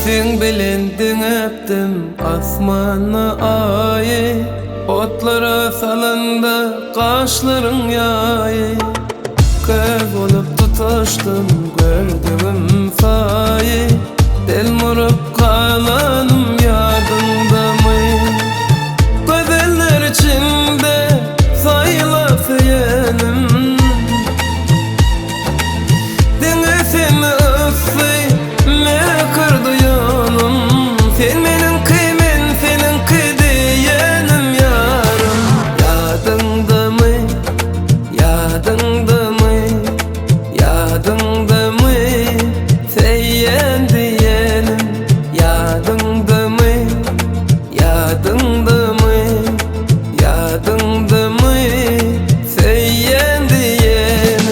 Sen bilendin öptüm asmanı ayı, otlara salındı kaşların yayı. Köz olup tutuştum gördüğüm sayı, del murup kalanım yardımda mı? Gözeller içinde sayıla yenim, dene seni ıssı me kırdı yanım. Sen benim kıymen, senin kıdiyenim yarım. Yadında mı, yadında mı, yadında mı? Seyyen diyenim. Yadında mı, yadında mı, yadında mı? Seyyen diyenim.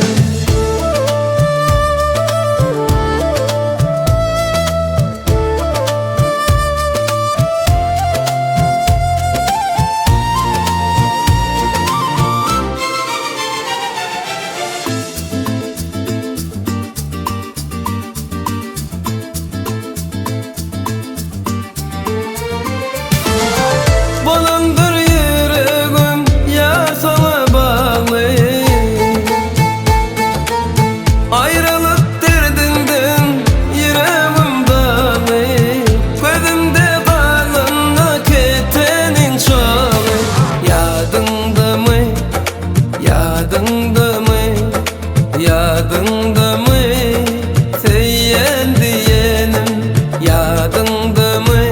Balandır yüreğim yar sana bağlı, ayrılık derdinden yüreğim dağlı. Gözümde kalan ketenin çalı. Yadında mı, yadında mı, yadında mı? Seyyen diyenim. Yadında mı,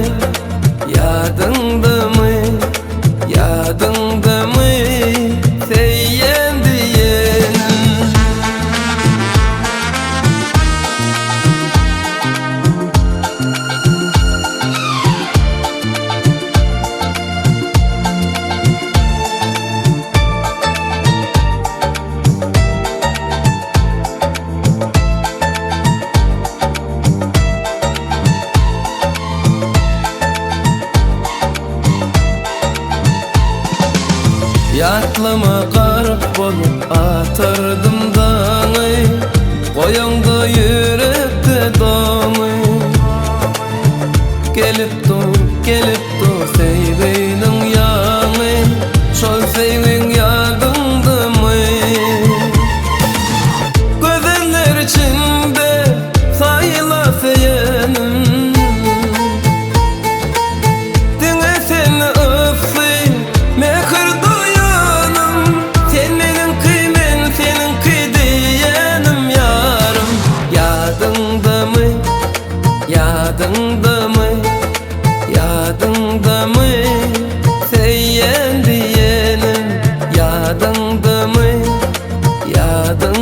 yadında mı, yadında mı? Seyyen diyenim. Yatlama karık bolup atardım dağı, koyundu yürekte dağımı. Gelip dur sevginin yanı, şol sevgin yadında mı? Gözeller içinde sayıla yenim, dene seni öpsün me kırdı yanım. Sen benim kıymen, senin kıdiyenim yarım. Yadında mı, yadında mı, yadında mı? Seyyen diyenim. Yadında mı, yadında